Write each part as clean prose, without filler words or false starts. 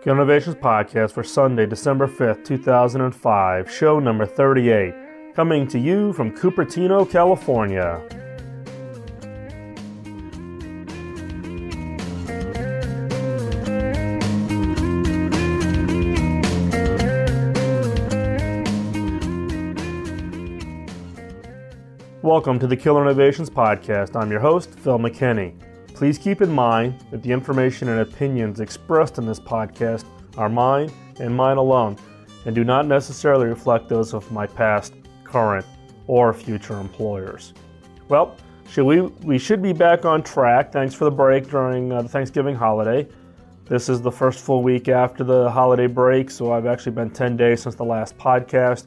Killer Innovations Podcast for Sunday, December 5th, 2005, show number 38, coming to you from Cupertino, California. Welcome to the Killer Innovations Podcast. I'm your host, Phil McKinney. Please keep in mind that the information and opinions expressed in this podcast are mine and mine alone, and do not necessarily reflect those of my past, current, or future employers. Well, we should be back on track. Thanks for the break during the Thanksgiving holiday. This is the first full week after the holiday break, so I've actually been 10 days since the last podcast.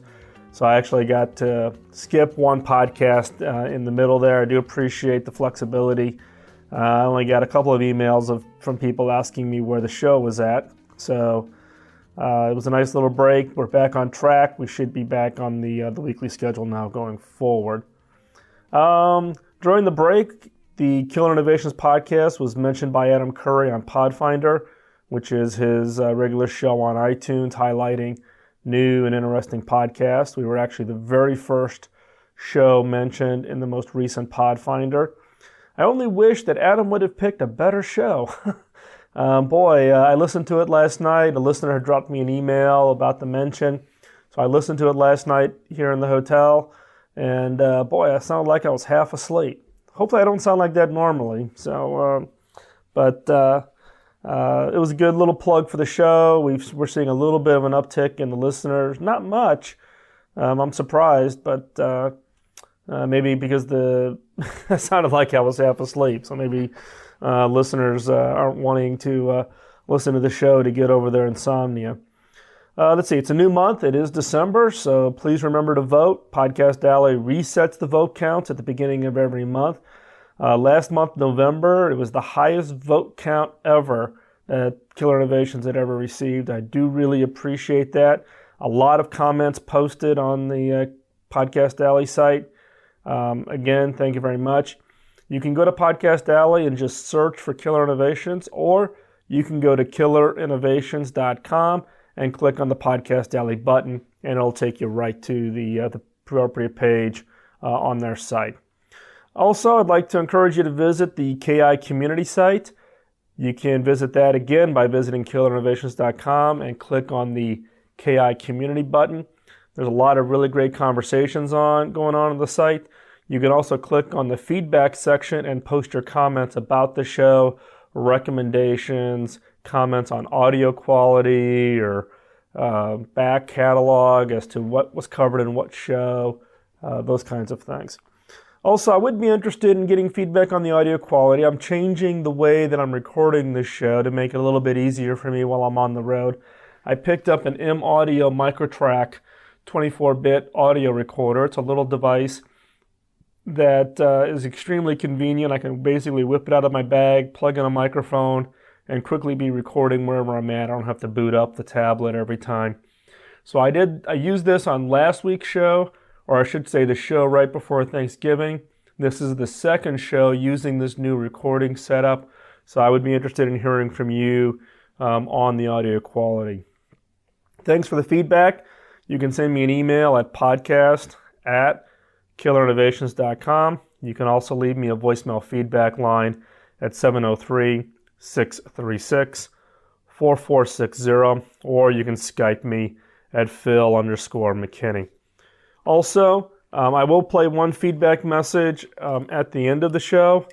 So I actually got to skip one podcast in the middle there. I do appreciate the flexibility. I only got a couple of emails from people asking me where the show was at. So it was a nice little break. We're back on track. We should be back on the weekly schedule now going forward. During the break, the Killer Innovations Podcast was mentioned by Adam Curry on Podfinder, which is his regular show on iTunes highlighting new and interesting podcasts. We were actually the very first show mentioned in the most recent Podfinder. I only wish that Adam would have picked a better show. I listened to it last night. A listener had dropped me an email about the mention. So I listened to it last night here in the hotel. And I sounded like I was half asleep. Hopefully I don't sound like that normally. It was a good little plug for the show. We're seeing a little bit of an uptick in the listeners. Not much. I'm surprised, but maybe because it sounded like I was half asleep. So maybe listeners aren't wanting to listen to the show to get over their insomnia. Let's see. It's a new month. It is December, so please remember to vote. Podcast Alley resets the vote counts at the beginning of every month. Last month, November, it was the highest vote count ever that Killer Innovations had ever received. I do really appreciate that. A lot of comments posted on the Podcast Alley site. Again, thank you very much. You can go to Podcast Alley and just search for Killer Innovations, or you can go to killerinnovations.com and click on the Podcast Alley button, and it'll take you right to the appropriate page on their site. Also, I'd like to encourage you to visit the KI community site. You can visit that again by visiting killerinnovations.com and click on the KI community button. There's a lot of really great conversations going on the site. You can also click on the feedback section and post your comments about the show, recommendations, comments on audio quality, or back catalog as to what was covered in what show, those kinds of things. Also, I would be interested in getting feedback on the audio quality. I'm changing the way that I'm recording this show to make it a little bit easier for me while I'm on the road. I picked up an M-Audio Microtrack 24-bit audio recorder. It's a little device that is extremely convenient. I can basically whip it out of my bag, plug in a microphone, and quickly be recording wherever I'm at. I don't have to boot up the tablet every time. So I used this on last week's show, or I should say the show right before Thanksgiving. This is the second show using this new recording setup, so I would be interested in hearing from you on the audio quality. Thanks for the feedback. You can send me an email at podcast@killerinnovations.com. You can also leave me a voicemail feedback line at 703-636-4460, or you can Skype me at Phil_McKinney. Also, I will play one feedback message at the end of the show,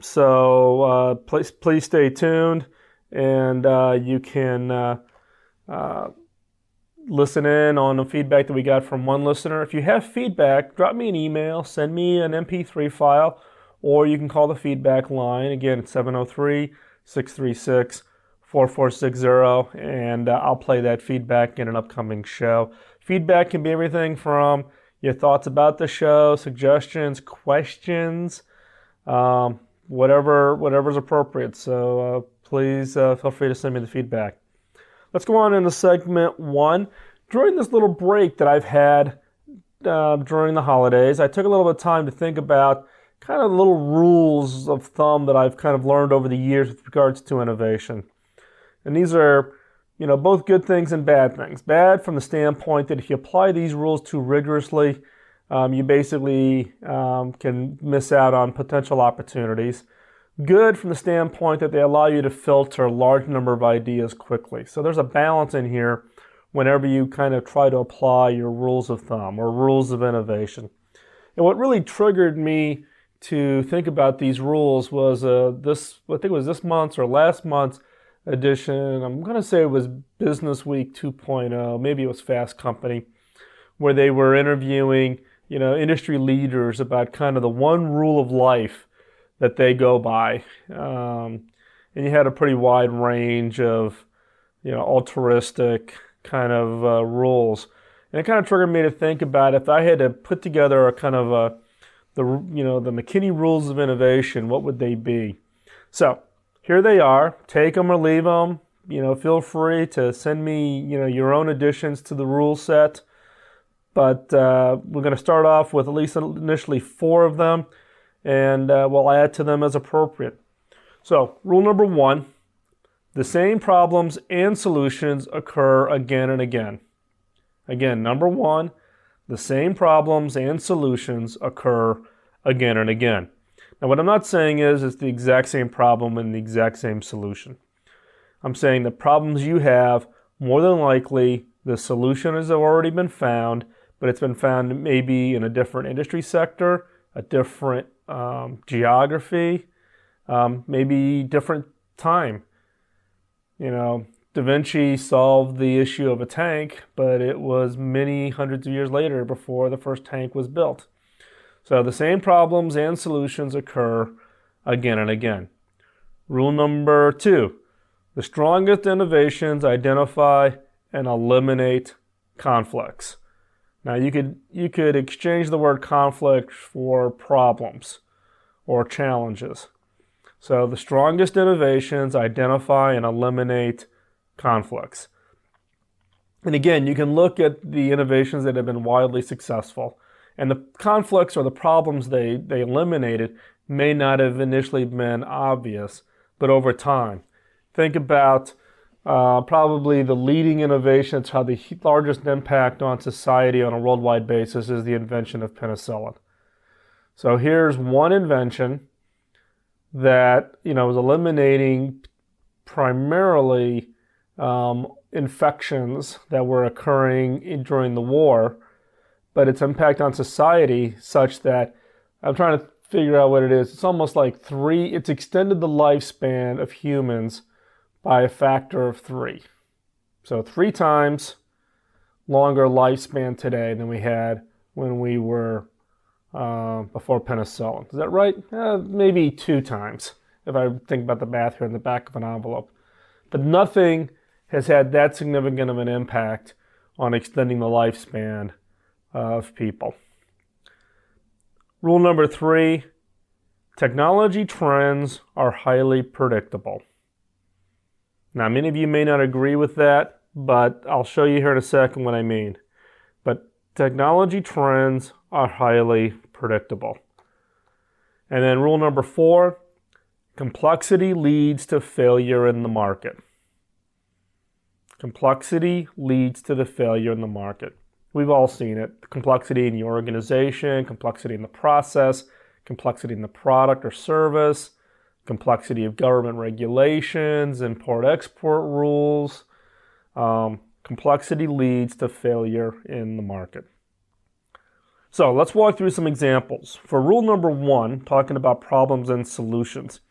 so please stay tuned, and you can listen in on the feedback that we got from one listener. If you have feedback, drop me an email, send me an MP3 file, or you can call the feedback line. Again, it's 703-636-4460, and I'll play that feedback in an upcoming show. Feedback can be everything from your thoughts about the show, suggestions, questions, whatever's appropriate. So please feel free to send me the feedback. Let's go on into segment one. During this little break that I've had during the holidays, I took a little bit of time to think about kind of little rules of thumb that I've kind of learned over the years with regards to innovation. And these are, both good things and bad things. Bad from the standpoint that if you apply these rules too rigorously, you basically can miss out on potential opportunities. Good from the standpoint that they allow you to filter a large number of ideas quickly. So there's a balance in here whenever you kind of try to apply your rules of thumb or rules of innovation. And what really triggered me to think about these rules was I think it was this month's or last month's edition. I'm going to say it was Business Week 2.0, maybe it was Fast Company, where they were interviewing, industry leaders about kind of the one rule of life that they go by. And you had a pretty wide range of, altruistic kind of rules. And it kind of triggered me to think about if I had to put together a kind of the McKinney rules of innovation, what would they be? So here they are. Take them or leave them. Feel free to send me, your own additions to the rule set. But we're going to start off with at least initially 4 of them, and we'll add to them as appropriate. So rule number 1, the same problems and solutions occur again and again. Again, number 1, the same problems and solutions occur again and again. Now, what I'm not saying is it's the exact same problem and the exact same solution. I'm saying the problems you have, more than likely, the solution has already been found, but it's been found maybe in a different industry sector, a different geography, maybe different time. Da Vinci solved the issue of a tank, but it was many hundreds of years later before the first tank was built. So the same problems and solutions occur again and again. Rule number 2, the strongest innovations identify and eliminate conflicts. Now you could exchange the word conflict for problems or challenges. So the strongest innovations identify and eliminate conflicts. And again, you can look at the innovations that have been widely successful, and the conflicts or the problems they eliminated may not have initially been obvious, but over time. Think about probably the leading innovation that's had the largest impact on society on a worldwide basis is the invention of penicillin. So here's one invention that was eliminating primarily infections that were occurring during the war, but its impact on society such that I'm trying to figure out what it is. It's almost like it's extended the lifespan of humans by a factor of 3. So 3 times longer lifespan today than we had when we were before penicillin. Is that right? Maybe 2 times, if I think about the math here in the back of an envelope. But nothing has had that significant of an impact on extending the lifespan of people. Rule number 3, technology trends are highly predictable. Now, many of you may not agree with that, but I'll show you here in a second what I mean. But technology trends are highly predictable. And then rule number 4, complexity leads to failure in the market. Complexity leads to the failure in the market. We've all seen it. Complexity in your organization, complexity in the process, complexity in the product or service, complexity of government regulations, import-export rules. Complexity leads to failure in the market. So let's walk through some examples. For rule number 1, talking about problems and solutions.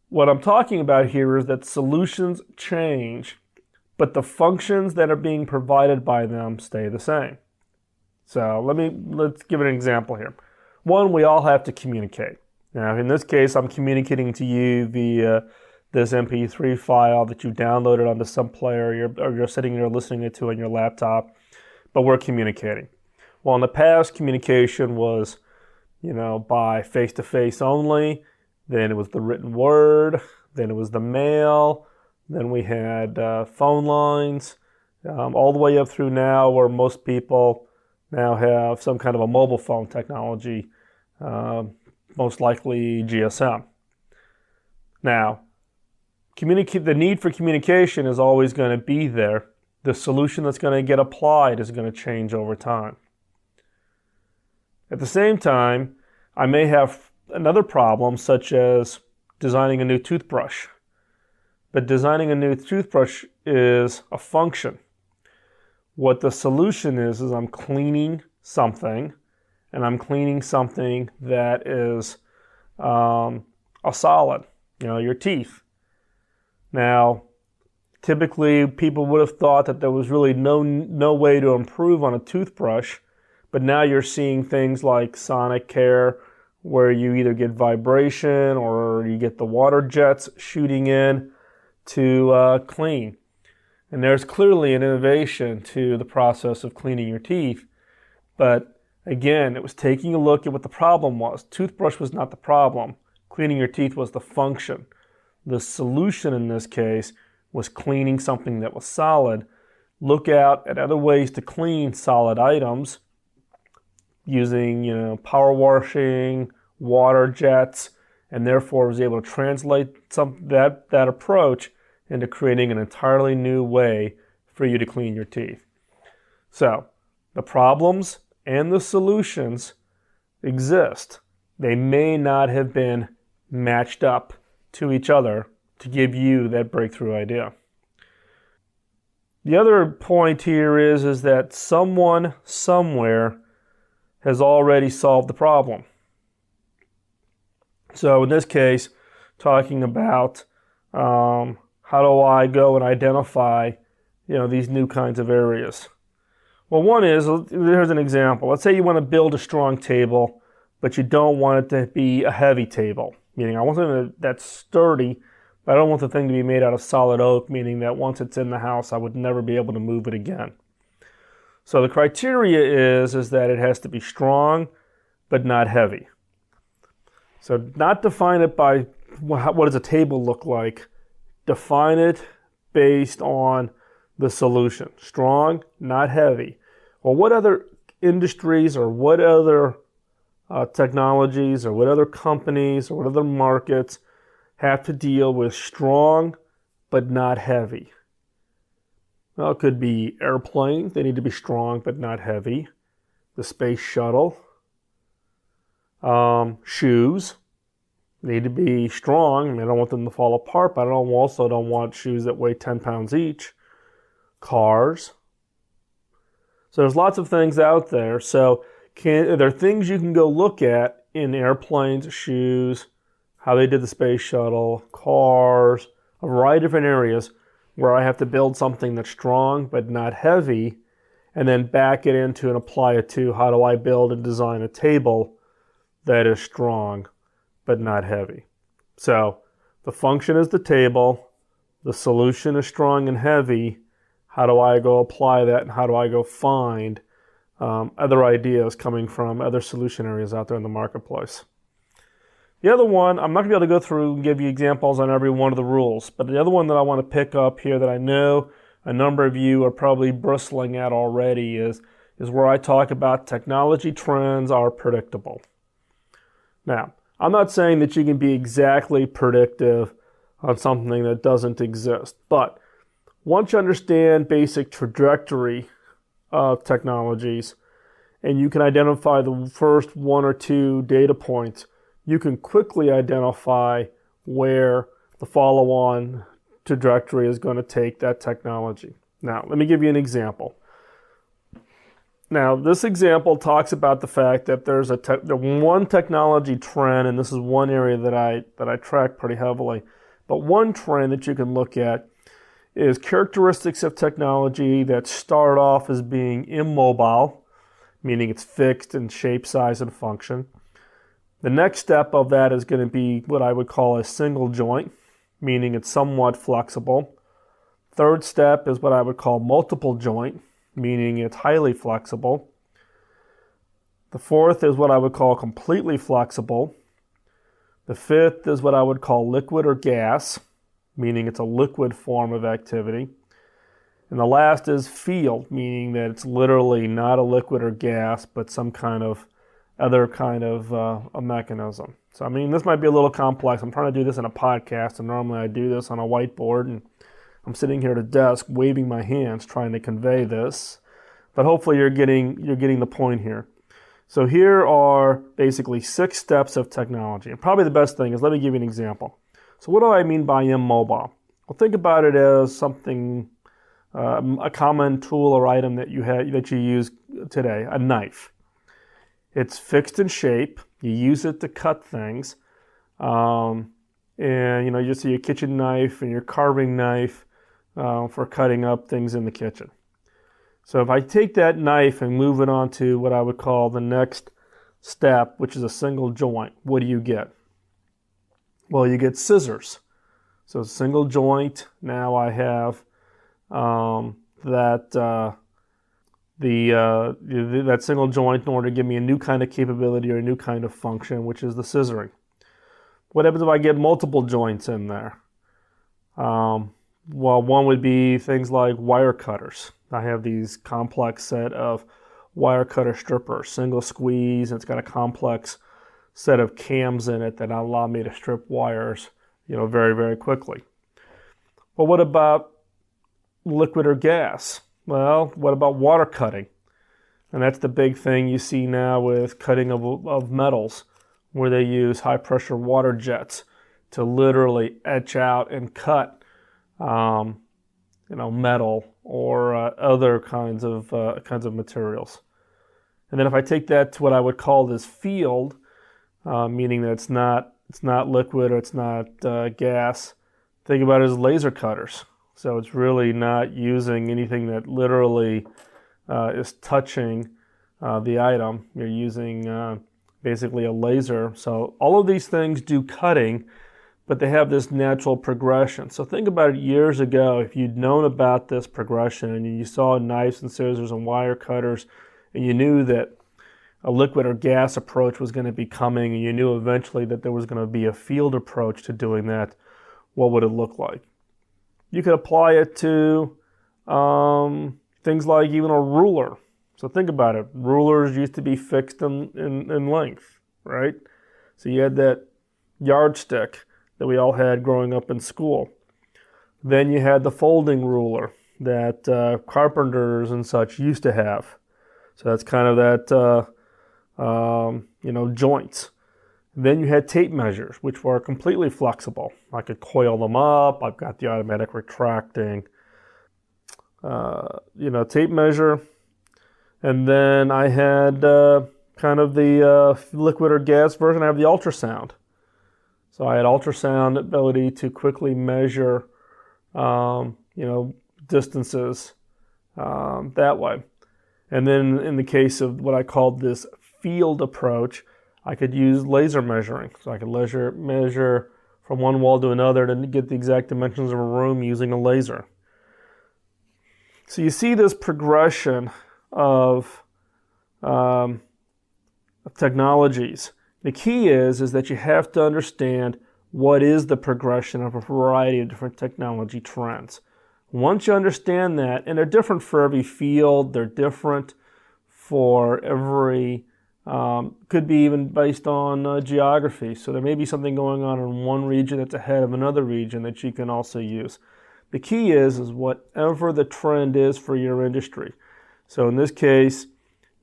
What I'm talking about here is that solutions change, but the functions that are being provided by them stay the same. So let's give an example here. 1, we all have to communicate. Now, in this case, I'm communicating to you via this MP3 file that you downloaded onto some player or you're sitting there listening to on your laptop, but we're communicating. Well, in the past, communication was, by face-to-face only. Then it was the written word. Then it was the mail. Then we had phone lines, all the way up through now where most people now have some kind of a mobile phone technology, most likely GSM. Now, the need for communication is always going to be there. The solution that's going to get applied is going to change over time. At the same time, I may have another problem, such as designing a new toothbrush. But designing a new toothbrush is a function. What the solution is I'm cleaning something, and I'm cleaning something that is a solid, your teeth. Now, typically people would have thought that there was really no way to improve on a toothbrush, but now you're seeing things like sonic care, where you either get vibration or you get the water jets shooting in to clean. And there's clearly an innovation to the process of cleaning your teeth. But again, it was taking a look at what the problem was. Toothbrush was not the problem. Cleaning your teeth was the function. The solution in this case was cleaning something that was solid. Look out at other ways to clean solid items using, power washing, water jets, and therefore was able to translate that approach into creating an entirely new way for you to clean your teeth. So, the problems and the solutions exist. They may not have been matched up to each other to give you that breakthrough idea. The other point here is that someone somewhere has already solved the problem. So in this case, talking about how do I go and identify, these new kinds of areas. Well, one is, here's an example. Let's say you want to build a strong table, but you don't want it to be a heavy table. Meaning I want something that's sturdy, but I don't want the thing to be made out of solid oak, meaning that once it's in the house, I would never be able to move it again. So the criteria is that it has to be strong, but not heavy. So not define it by what does a table look like. Define it based on the solution. Strong, not heavy. Well, what other industries or what other technologies or what other companies or what other markets have to deal with strong but not heavy? Well, it could be airplanes. They need to be strong but not heavy. The space shuttle. Shoes need to be strong. I don't want them to fall apart, but I also don't want shoes that weigh 10 pounds each. Cars. So there's lots of things out there. So there are things you can go look at in airplanes, shoes, how they did the space shuttle, cars, a variety of different areas where I have to build something that's strong but not heavy, and then back it into and apply it to how do I build and design a table that is strong but not heavy. So the function is the table, the solution is strong and heavy. How do I go apply that, and how do I go find other ideas coming from other solution areas out there in the marketplace? The other one, I'm not going to be able to go through and give you examples on every one of the rules, but the other one that I want to pick up here that I know a number of you are probably bristling at already is where I talk about technology trends are predictable. Now, I'm not saying that you can be exactly predictive on something that doesn't exist, but once you understand basic trajectory of technologies and you can identify the first one or two data points, you can quickly identify where the follow-on trajectory is going to take that technology. Now, let me give you an example. Now, this example talks about the fact that there's one technology trend, and this is one area that I track pretty heavily, but one trend that you can look at is characteristics of technology that start off as being immobile, meaning it's fixed in shape, size, and function. The next step of that is going to be what I would call a single joint, meaning it's somewhat flexible. Third step is what I would call multiple joint, meaning it's highly flexible. The fourth is what I would call completely flexible. The fifth is what I would call liquid or gas, meaning it's a liquid form of activity. And the last is field, meaning that it's literally not a liquid or gas, but some kind of other kind of a mechanism. So, I mean, this might be a little complex. I'm trying to do this in a podcast, and normally I do this on a whiteboard, and I'm sitting here at a desk waving my hands trying to convey this. But hopefully you're getting the point here. So here are basically 6 steps of technology. And probably the best thing is, let me give you an example. So what do I mean by immobile? Well, think about it as something, a common tool or item that you use today, a knife. It's fixed in shape. You use it to cut things. And, you see your kitchen knife and your carving knife for cutting up things in the kitchen. So if I take that knife and move it on to what I would call the next step, which is a single joint, what do you get? Well, you get scissors. So single joint, now I have that single joint in order to give me a new kind of capability or a new kind of function, which is the scissoring. What happens if I get multiple joints in there? Well, one would be things like wire cutters. I have these complex set of wire cutter strippers, single squeeze, and it's got a complex set of cams in it that allow me to strip wires, very, very quickly. Well, what about liquid or gas? Well, what about water cutting? And that's the big thing you see now with cutting of metals, where they use high pressure water jets to literally etch out and cut metal or other kinds of materials. And then if I take that to what I would call this field, meaning that it's not liquid or it's not gas, think about it as laser cutters. So it's really not using anything that literally is touching the item. You're using basically a laser. So all of these things do cutting, but they have this natural progression. So think about it years ago, if you'd known about this progression and you saw knives and scissors and wire cutters, and you knew that a liquid or gas approach was going to be coming, and you knew eventually that there was going to be a field approach to doing that, what would it look like? You could apply it to things like even a ruler. So think about it. Rulers used to be fixed in length, right? So you had that yardstick that we all had growing up in school. Then you had the folding ruler that carpenters and such used to have. So that's kind of that, joints. Then you had tape measures, which were completely flexible. I could coil them up. I've got the automatic retracting, tape measure. And then I had kind of the liquid or gas version. I have the ultrasound. So I had ultrasound ability to quickly measure, distances that way. And then in the case of what I called this field approach, I could use laser measuring. So I could measure from one wall to another to get the exact dimensions of a room using a laser. So you see this progression of technologies. The key is that you have to understand what is the progression of a variety of different technology trends. Once you understand that, and they're different for every field, they're different for every, could be even based on geography. So there may be something going on in one region that's ahead of another region that you can also use. The key is whatever the trend is for your industry. So in this case,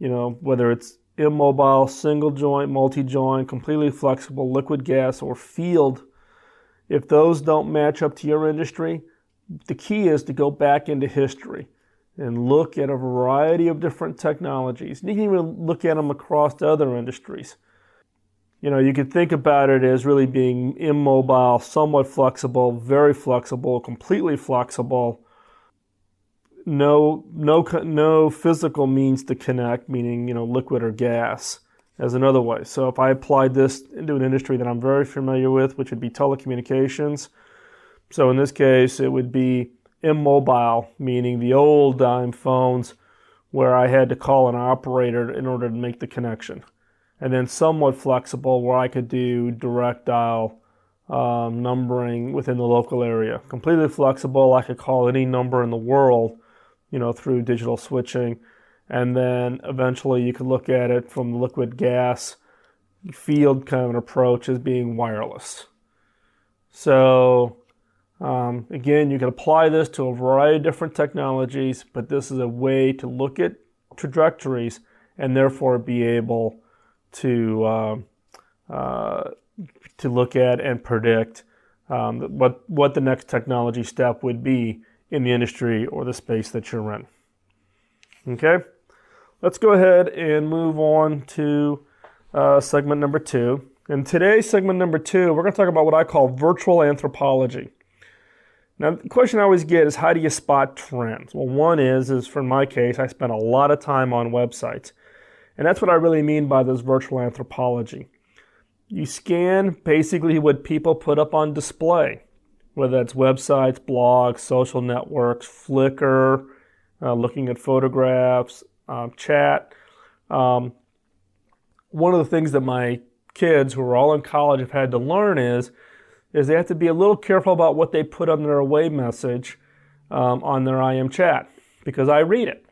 whether it's immobile, single joint, multi-joint, completely flexible, liquid gas, or field, if those don't match up to your industry, the key is to go back into history and look at a variety of different technologies. You can even look at them across other industries. You could think about it as really being immobile, somewhat flexible, very flexible, completely flexible. No physical means to connect, meaning, liquid or gas, as another way. So if I applied this into an industry that I'm very familiar with, which would be telecommunications, so in this case, it would be immobile, meaning the old dime phones where I had to call an operator in order to make the connection. And then somewhat flexible where I could do direct dial numbering within the local area. Completely flexible, I could call any number in the world, through digital switching. And then eventually you could look at it from the liquid gas field kind of an approach as being wireless. So again, you can apply this to a variety of different technologies, but this is a way to look at trajectories and therefore be able to look at and predict what the next technology step would be in the industry or the space that you're in. Okay, let's go ahead and move on to segment number 2. In today's segment number 2, we're going to talk about what I call virtual anthropology. Now, the question I always get is, how do you spot trends? Well, one is for my case, I spent a lot of time on websites. And that's what I really mean by this virtual anthropology. You scan basically what people put up on display, whether that's websites, blogs, social networks, Flickr, looking at photographs, chat. One of the things that my kids who are all in college have had to learn is they have to be a little careful about what they put on their away message on their IM chat, because I read it.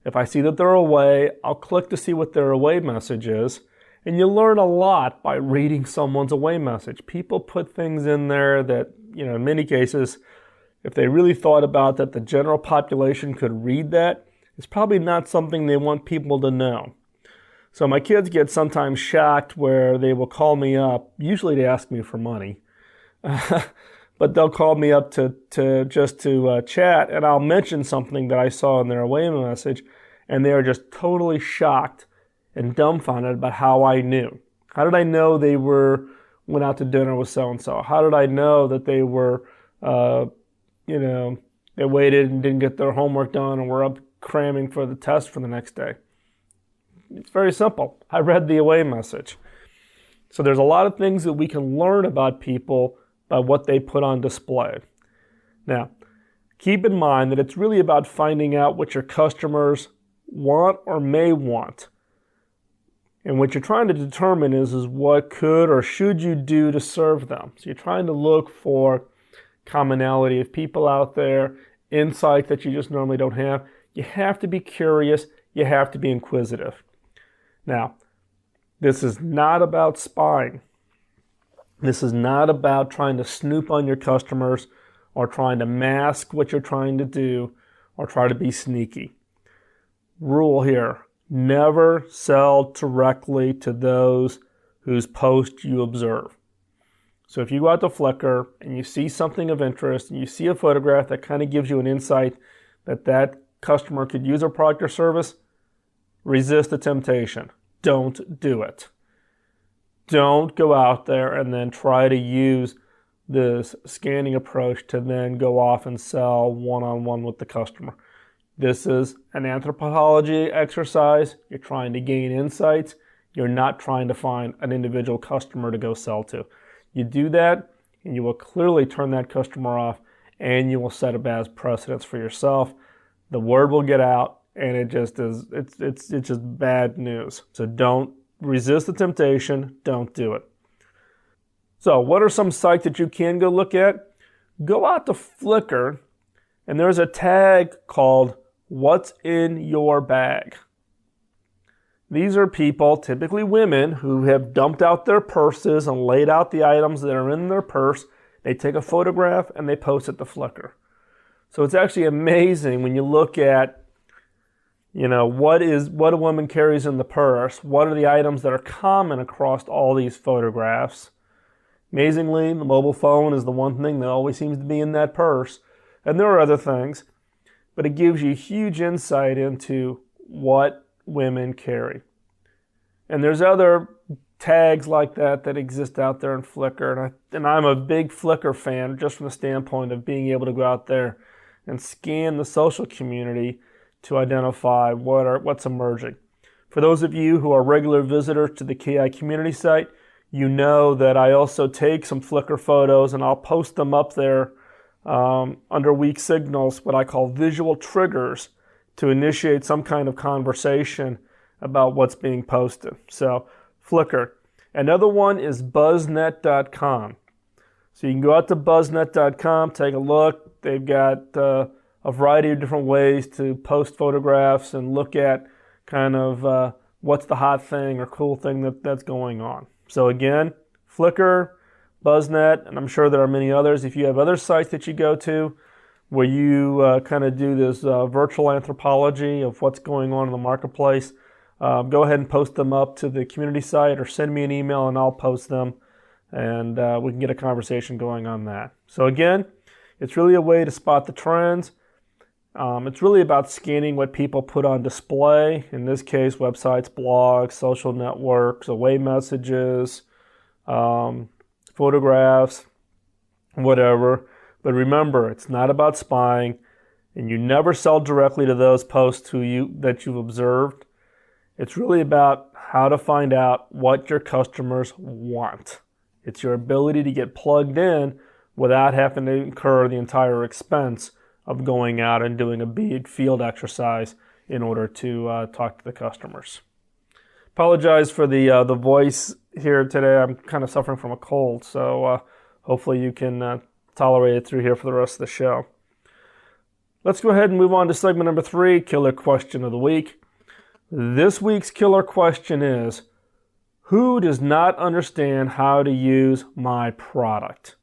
If I see that they're away, I'll click to see what their away message is. And you learn a lot by reading someone's away message. People put things in there that, in many cases, if they really thought about that the general population could read that, it's probably not something they want people to know. So my kids get sometimes shocked where they will call me up, usually to ask me for money, but they'll call me up to chat, and I'll mention something that I saw in their away message, and they are just totally shocked and dumbfounded about how I knew. How did I know they went out to dinner with so-and-so? How did I know that they were, they waited and didn't get their homework done and were up cramming for the test for the next day? It's very simple. I read the away message. So there's a lot of things that we can learn about people by what they put on display. Now, keep in mind that it's really about finding out what your customers want or may want. And what you're trying to determine is what could or should you do to serve them. So you're trying to look for commonality of people out there, insight that you just normally don't have. You have to be curious. You have to be inquisitive. Now, this is not about spying. This is not about trying to snoop on your customers or trying to mask what you're trying to do or try to be sneaky. Rule here: never sell directly to those whose post you observe. So if you go out to Flickr and you see something of interest and you see a photograph that kind of gives you an insight that customer could use our product or service, resist the temptation. Don't do it. Don't go out there and then try to use this scanning approach to then go off and sell one-on-one with the customer. This is an anthropology exercise. You're trying to gain insights. You're not trying to find an individual customer to go sell to. You do that, and you will clearly turn that customer off, and you will set a bad precedence for yourself. The word will get out, and it's just bad news. So don't resist the temptation. Don't do it. So what are some sites that you can go look at? Go out to Flickr, and there's a tag called "What's in Your Bag?" These are people, typically women, who have dumped out their purses and laid out the items that are in their purse. They take a photograph and they post it to Flickr. So it's actually amazing when you look at, what a woman carries in the purse. What are the items that are common across all these photographs? Amazingly, the mobile phone is the one thing that always seems to be in that purse. And there are other things, but it gives you huge insight into what women carry. And there's other tags like that exist out there in Flickr. And I'm a big Flickr fan just from the standpoint of being able to go out there and scan the social community to identify what's emerging. For those of you who are regular visitors to the KI community site, you know that I also take some Flickr photos and I'll post them up there under weak signals, what I call visual triggers, to initiate some kind of conversation about what's being posted. So Flickr. Another one is buzznet.com. So you can go out to buzznet.com, take a look. They've got a a variety of different ways to post photographs and look at kind of what's the hot thing or cool thing that's going on. So again, Flickr, BuzzNet, and I'm sure there are many others. If you have other sites that you go to where you kind of do this virtual anthropology of what's going on in the marketplace, go ahead and post them up to the community site or send me an email and I'll post them, and we can get a conversation going on that. So again, it's really a way to spot the trends. It's really about scanning what people put on display. In this case, websites, blogs, social networks, away messages, photographs, whatever. But remember, it's not about spying, and you never sell directly to those posts that you've observed. It's really about how to find out what your customers want. It's your ability to get plugged in without having to incur the entire expense of going out and doing a big field exercise in order to talk to the customers. Apologize for the voice here today. I'm kind of suffering from a cold, so hopefully you can tolerate it through here for the rest of the show. Let's go ahead and move on to segment number 3, Killer Question of the Week. This week's killer question is, who does not understand how to use my product?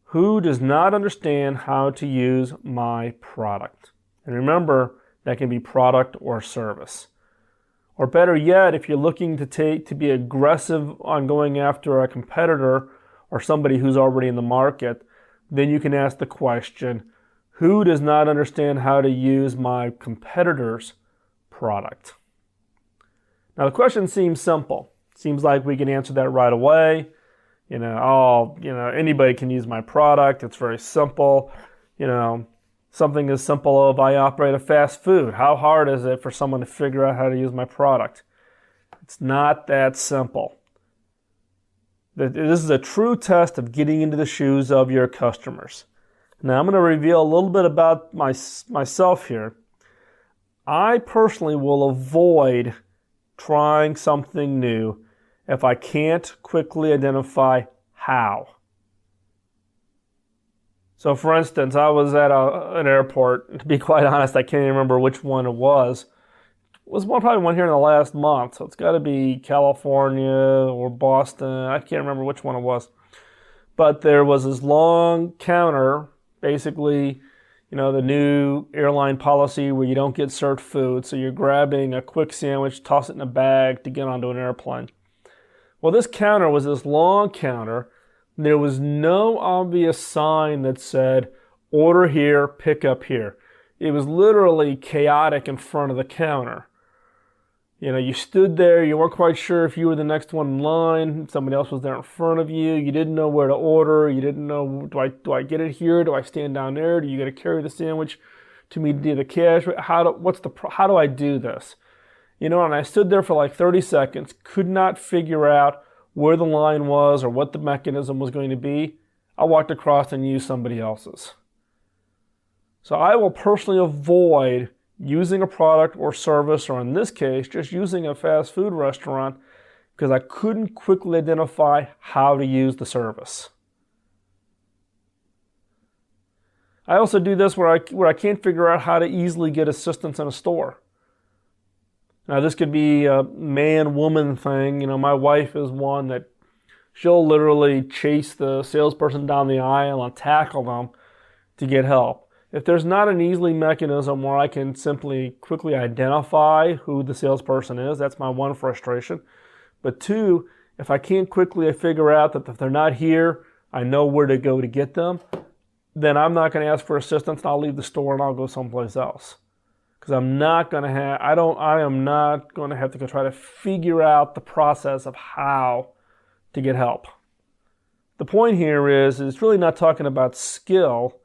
Who does not understand how to use my product? And remember, that can be product or service. Or better yet, if you're looking to be aggressive on going after a competitor or somebody who's already in the market, then you can ask the question, who does not understand how to use my competitor's product? Now the question seems simple. Seems like we can answer that right away. Anybody can use my product. It's very simple. Something as simple as I operate a fast food. How hard is it for someone to figure out how to use my product? It's not that simple. This is a true test of getting into the shoes of your customers. Now I'm going to reveal a little bit about myself here. I personally will avoid trying something new if I can't quickly identify how. So for instance, I was at an airport. To be quite honest, I can't even remember which one it was. It was probably one here in the last month. So it's got to be California or Boston. I can't remember which one it was. But there was this long counter, basically, the new airline policy where you don't get served food. So you're grabbing a quick sandwich, toss it in a bag to get onto an airplane. Well, this counter was this long counter. There was no obvious sign that said, order here, pick up here. It was literally chaotic in front of the counter. You stood there, you weren't quite sure if you were the next one in line, somebody else was there in front of you, you didn't know where to order, you didn't know, do I get it here, do I stand down there, do you got to carry the sandwich to me to do the cash, how do I do this? And I stood there for like 30 seconds, could not figure out where the line was or what the mechanism was going to be. I walked across and used somebody else's. So I will personally avoid using a product or service, or in this case, just using a fast food restaurant, because I couldn't quickly identify how to use the service. I also do this where I can't figure out how to easily get assistance in a store. Now this could be a man-woman thing. My wife is one that she'll literally chase the salesperson down the aisle and tackle them to get help. If there's not an easy mechanism where I can simply quickly identify who the salesperson is, that's my one frustration. But two, if I can't quickly figure out that if they're not here, I know where to go to get them, then I'm not going to ask for assistance and I'll leave the store and I'll go someplace else. Because I am not going to have to go try to figure out the process of how to get help. The point here is it's really not talking about skill,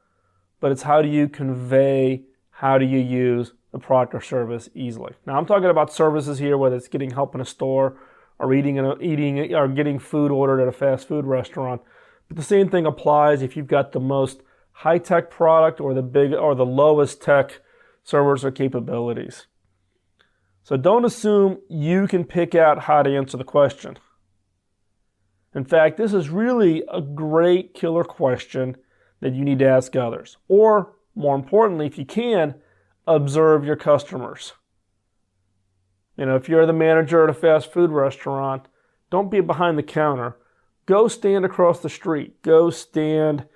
but it's how do you convey, how do you use the product or service easily. Now I'm talking about services here, whether it's getting help in a store or eating or getting food ordered at a fast food restaurant. But the same thing applies if you've got the most high-tech product or the lowest tech servers or capabilities. So don't assume you can pick out how to answer the question. In fact, this is really a great killer question that you need to ask others. Or more importantly, if you can, observe your customers. If you're the manager at a fast food restaurant, don't be behind the counter. Go stand across the street. Go stand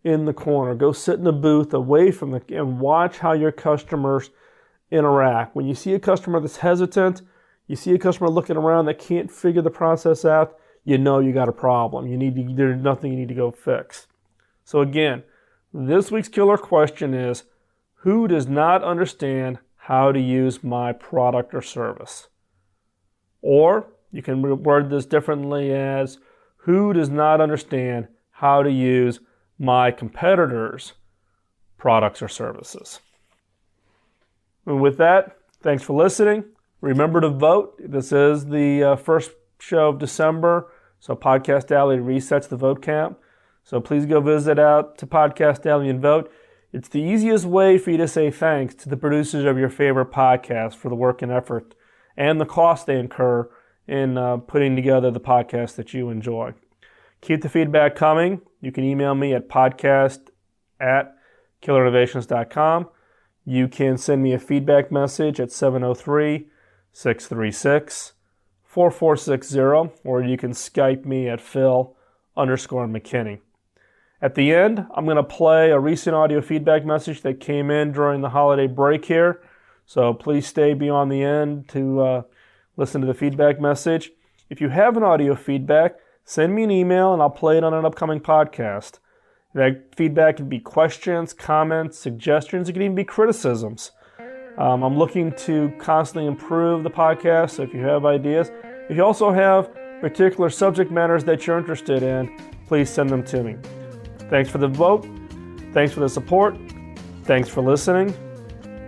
in the corner. Go sit in a booth away from and watch how your customers interact. When you see a customer that's hesitant, you see a customer looking around that can't figure the process out, you know you got a problem. There's nothing you need to go fix. So again, this week's killer question is, who does not understand how to use my product or service? Or you can word this differently as, who does not understand how to use my competitors' products or services? And with that, thanks for listening. Remember to vote. This is the first show of December, so Podcast Alley resets the vote count. So please go visit out to Podcast Alley and vote. It's the easiest way for you to say thanks to the producers of your favorite podcast for the work and effort and the cost they incur in putting together the podcast that you enjoy. Keep the feedback coming. You can email me at podcast@killerinnovations.com. You can send me a feedback message at 703-636-4460, or you can Skype me at Phil_McKinney. At the end, I'm going to play a recent audio feedback message that came in during the holiday break here. So please stay beyond the end to listen to the feedback message. If you have an audio feedback, send me an email and I'll play it on an upcoming podcast. That feedback can be questions, comments, suggestions. It can even be criticisms. I'm looking to constantly improve the podcast, so if you have ideas. If you also have particular subject matters that you're interested in, please send them to me. Thanks for the vote. Thanks for the support. Thanks for listening.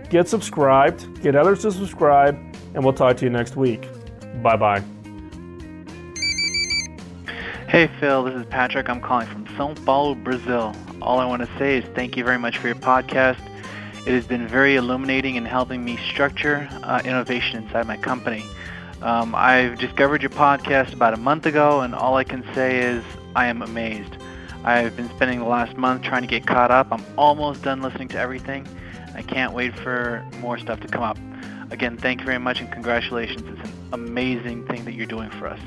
Get subscribed. Get others to subscribe. And we'll talk to you next week. Bye-bye. Hey Phil, this is Patrick. I'm calling from São Paulo, Brazil. All I want to say is thank you very much for your podcast. It has been very illuminating in helping me structure innovation inside my company. I've discovered your podcast about a month ago, and all I can say is I am amazed. I've been spending the last month trying to get caught up. I'm almost done listening to everything. I can't wait for more stuff to come up. Again, thank you very much and congratulations. It's an amazing thing that you're doing for us.